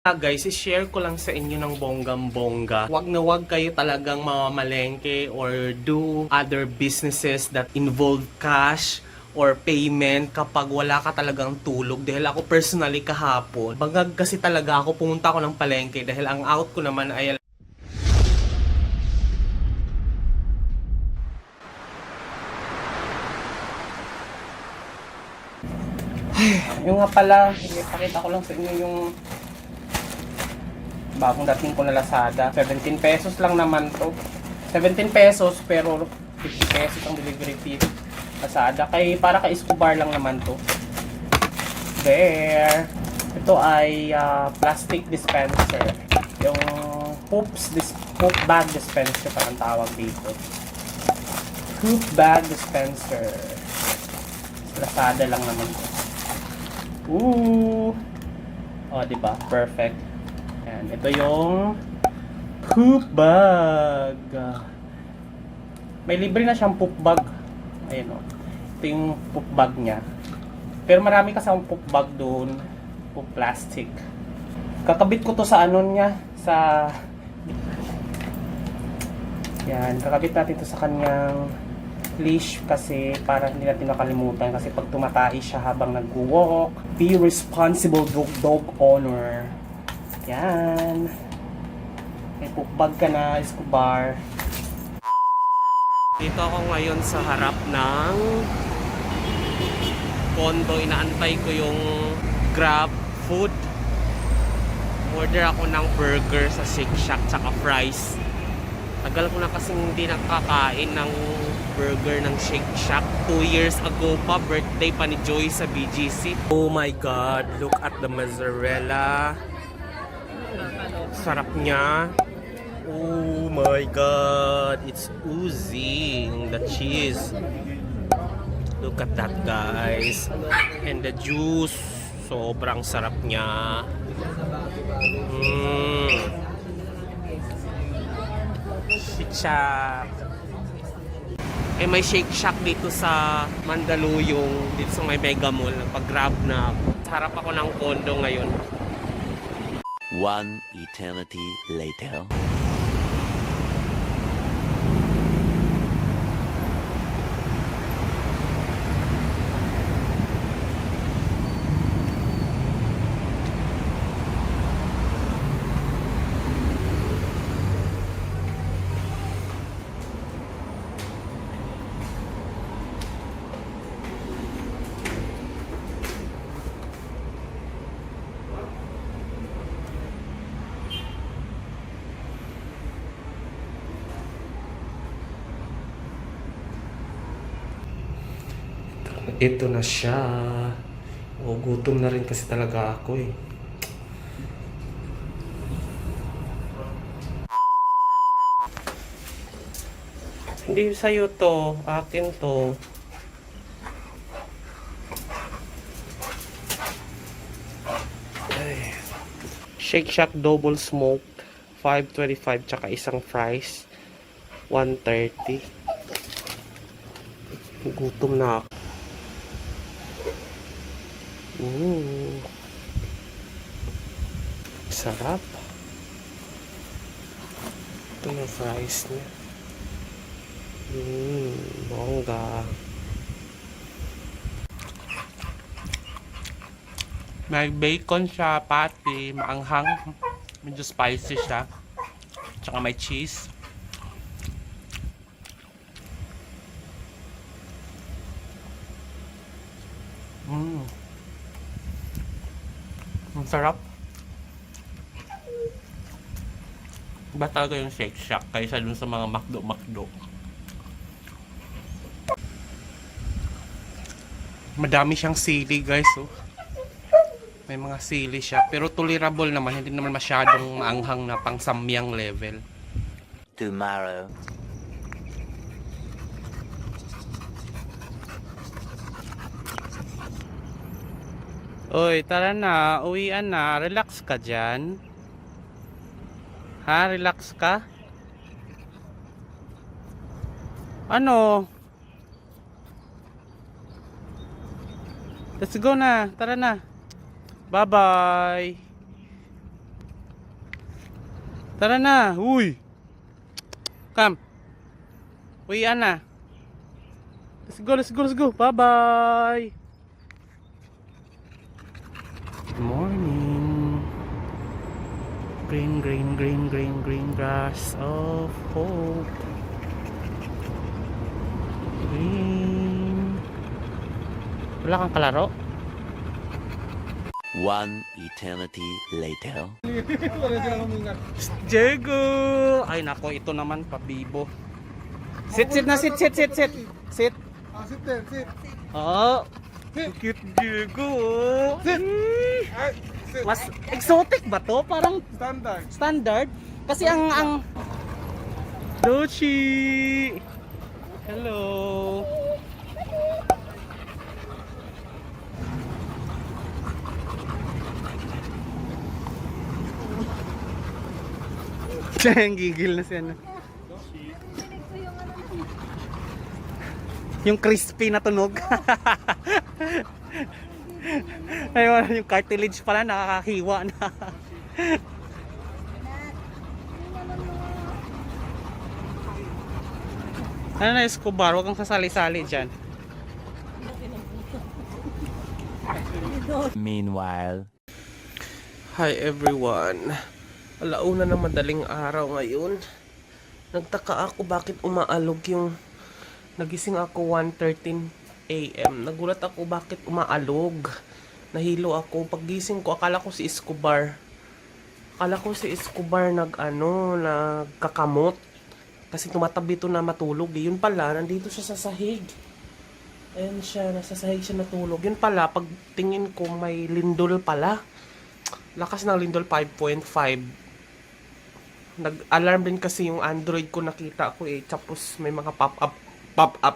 Guys, i-share ko lang sa inyo ng bonggang-bongga. Wag na wag kayo talagang mamamalengke or do other businesses that involve cash or payment kapag wala ka talagang tulog. Dahil ako personally kahapon, bangag kasi talaga ako, pumunta ako ng palengke dahil ang out ko naman ay yung nga pala, ipakita ko lang sa inyo yung bagong dating ko na Lazada. 17 pesos lang naman to. 17 pesos pero 50 pesos ang delivery fee. Lazada. Para kay Escobar lang naman to. There. Ito ay plastic dispenser. Yung poop bag dispenser parang tawag dito. Poop bag dispenser. Lazada lang naman to. Ooh. Oh, diba? Perfect. Yan. Ito yung poop bag. May libre na siyang poop bag. Ayan o. Ito yung poop bag niya. Pero marami kasi ang poop bag doon. Poop plastic. Kakabit ko to sa ano niya. Sa... Yan. Kakabit natin to sa kanyang leash kasi para hindi natin nakalimutan kasi pag tumatay siya habang nag-walk. Be responsible dog owner. Yan. May pukbag ka na, Escobar. Dito ako ngayon sa harap ng condo. Inaantay ko yung Grab food. Order ako ng burger sa Shake Shack tsaka fries. Tagal ko na kasing hindi nakakain ng burger ng Shake Shack. 2 years ago pa, birthday pa ni Joy sa BGC. Oh my God, look at the mozzarella. Sarap niya. Oh my God, it's oozing the cheese. Look at that, guys. And the juice, sobrang sarap niya. Shake Shack. Eh, may Shake Shack dito sa Mandaluyong, dito sa may Mega Mall. Nagpag-grab na ako. Harap ako ng condo ngayon. One eternity later. Ito na siya. O, gutom na rin kasi talaga ako eh. Hindi sa'yo to. Akin to. Ay. Shake Shack double smoked. 5.25 tsaka isang fries. 1.30. Gutom na ako. Sarap. Ito yung fries niya. Bongga. May bacon siya, patty, maanghang. Medyo spicy siya. Tsaka may cheese. Ang sarap. Iba talaga yung Shake Shack kaysa dun sa mga McDo. Madami siyang sili, guys. Oh. May mga sili siya. Pero tolerable naman. Hindi naman masyadong maanghang na pang samyang level. Tomorrow. Oy, tara na. Uwian na. Relax ka dyan. Ha? Relax ka? Ano? Let's go na. Tara na. Bye-bye. Tara na. Uy. Come. Uy, na. Let's go, let's go, let's go. Bye-bye. Good morning. Green, green, green, green, green grass of hope. Green. Wala kang kalaro? One eternity later. Diego! Ay nako, ito naman pabibo. Sit, sit na, sit, sit, sit, sit. Sit. Sit there, sit. Oh. Cute Diego. Sit. Ay, sit. Mas exotic ba to? Parang Standard. standard. Kasi ang Dochi. Hello. Ang gigil na siya. No? Yung crispy na tunog. Ayun, yung cartilage pala nakakahiwa na. Ano na Escobar? Huwag kang sasali-sali dyan. Meanwhile. Hi everyone. Alauna na madaling araw ngayon. Nagtaka ako bakit umaalog yung... Nagising ako 1:13 AM. Nagulat ako bakit umaalog. Nahilo ako. Paggising ko, akala ko si Escobar. Akala ko si Escobar nagkakamot. Kasi tumatabi to na matulog. Yun pala, nandito siya sa sahig. Ayan siya, nasa sahig siya natulog. Yun pala, pag tingin ko may lindol pala. Lakas ng lindol 5.5. Nag-alarm din kasi yung Android ko, nakita ko eh. Tapos may mga pop-up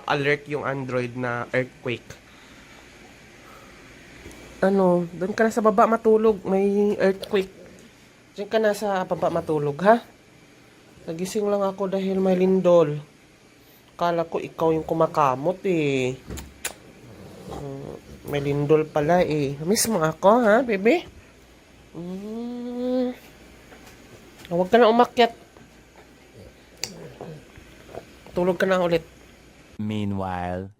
alert yung Android na earthquake. Ano, doon ka na sa baba matulog. May earthquake. Diyan ka na sa baba matulog, ha? Nagising lang ako dahil may lindol. Kala ko ikaw yung kumakamot eh. May lindol pala eh. Miss mo ako, ha, bebe? Huwag ka na umakyat. Tulog ka na ulit. Meanwhile.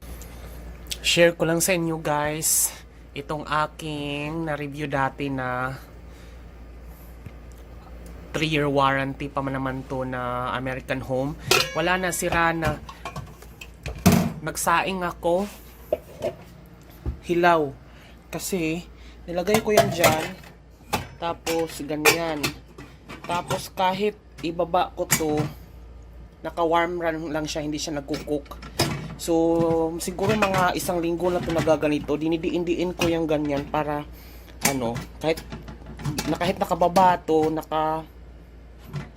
Share ko lang sa inyo guys itong aking na-review dati na 3-year warranty pa naman to na American Home. Wala na, sira na. Nagsaing ako. Hilaw. Kasi nilagay ko yan dyan. Tapos ganyan. Tapos kahit ibaba ko to, naka-warm run lang siya, hindi siya nagkukuk. So, siguro mga 1 linggo na to nagaganito. Dinidiin-diin ko yung ganyan para, kahit nakababa to,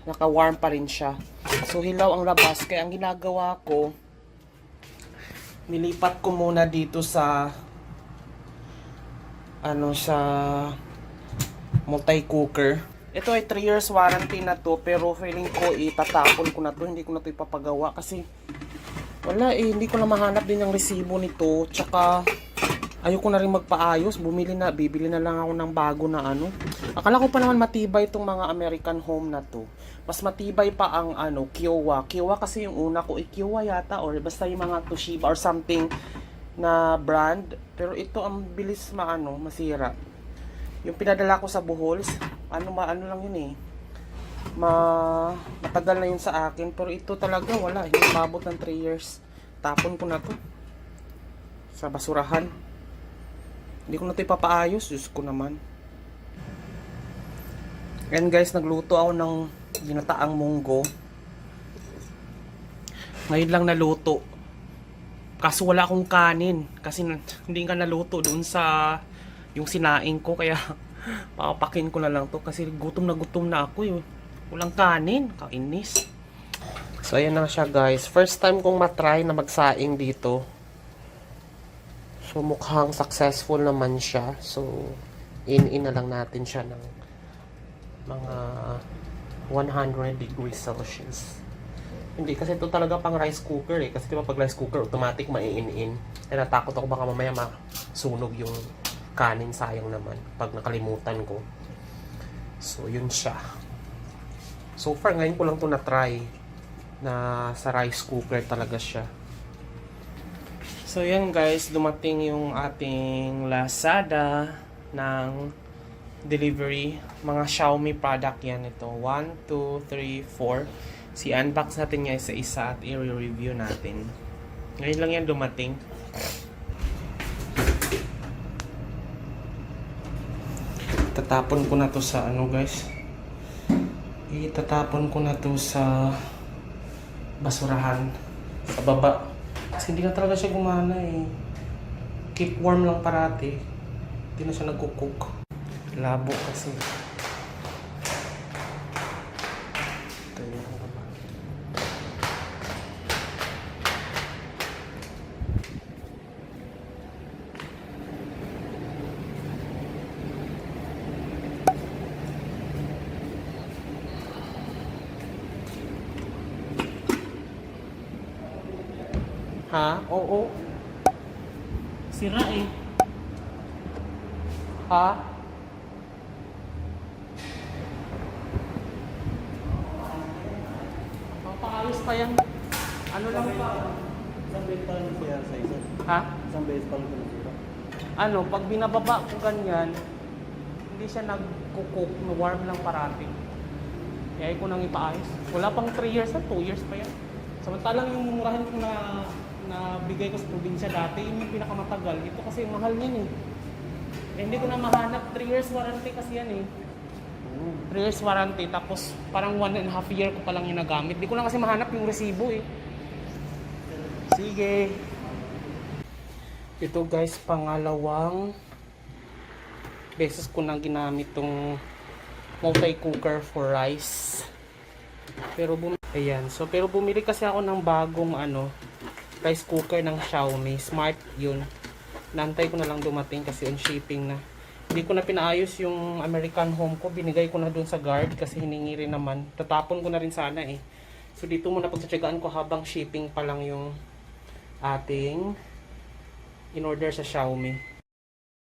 naka-warm pa rin siya. So, hilaw ang labas. Kaya ang ginagawa ko, nilipat ko muna dito sa, sa multi-cooker. Ito ay 3 years warranty na to, pero feeling ko itatapon ko na to, hindi ko na to ipapagawa kasi wala eh, hindi ko na mahanap din yung resibo nito, tsaka ayoko na rin magpaayos, bibili na lang ako ng bago na Akala ko pa naman matibay itong mga American Home na to. Mas matibay pa ang Kiowa. Kiowa kasi yung una ko, Kiowa yata, or basta yung mga Toshiba or something na brand, pero ito ang bilis masira. Yung pinadala ko sa Bohol, ano lang yun eh. Matagal na yun sa akin. Pero ito talaga wala. Hindi mabot ng 3 years. Tapon ko na to. Sa basurahan. Hindi ko na ito ipapaayos. Diyos ko naman. And guys, nagluto ako ng ginataang munggo. Ngayon lang naluto. Kaso wala akong kanin. Kasi hindi nga naluto doon sa yung sinaing ko, kaya papakin ko na lang to kasi gutom na ako eh. Walang kanin, kainis. So ayan na siya guys, first time kong matry na magsaing dito. So mukhang successful naman siya. So in na lang natin siya ng mga 100 degrees Celsius. Hindi kasi ito talaga pang rice cooker eh, kasi diba pag rice cooker automatic mai-in. Kaya natakot ako baka mamaya masunog yung kanin, sayang naman pag nakalimutan ko. So yun siya. So far, ngayon ko lang to na-try na sa rice cooker talaga siya. So yan guys, dumating yung ating Lazada ng delivery. Mga Xiaomi product yan ito. 1, 2, 3, 4. Si-unbox natin niya isa-isa at i-review natin. Ngayon lang yan dumating. Tatapon ko na to sa ano guys. Itatapon ko na to sa basurahan. Sa baba. Kasi hindi na talaga siya gumana eh. Keep warm lang parati. Hindi na siya nagkukook. Labo kasi. Ito yun ang baba. Ha? Oo. Sira eh. Ha? Papaayos pa yan. Ano lang pa? Isang beses pa lang siya sa isa. Ha? Isang beses pa lang siya. Ano, pag binababa ko ganyan, hindi siya nagkukook, warm lang parati. Kaya ko nang ipaayos. Wala pang 3 years na, 2 years pa yan. Samantalang yung murahan ko na bigay ko sa probinsya dati, yun yung pinakamatagal. Ito kasi mahal niyan eh. Hindi ko na mahanap, 3 years warranty kasi yan eh. 3 years warranty, tapos parang 1.5 year ko pa lang yung nagamit. Di ko na kasi mahanap yung resibo eh. Sige. Ito guys, pangalawang beses ko nang ginamit tong multi-cooker for rice. Pero bumili kasi ako ng bagong rice cooker ng Xiaomi. Smart yun. Nantay ko na lang dumating kasi on shipping na. Hindi ko na pinaayos yung American Home ko. Binigay ko na dun sa guard kasi hiningi rin naman. Tatapon ko na rin sana eh. So dito muna pagtsatsagaan ko habang shipping pa lang yung ating in order sa Xiaomi.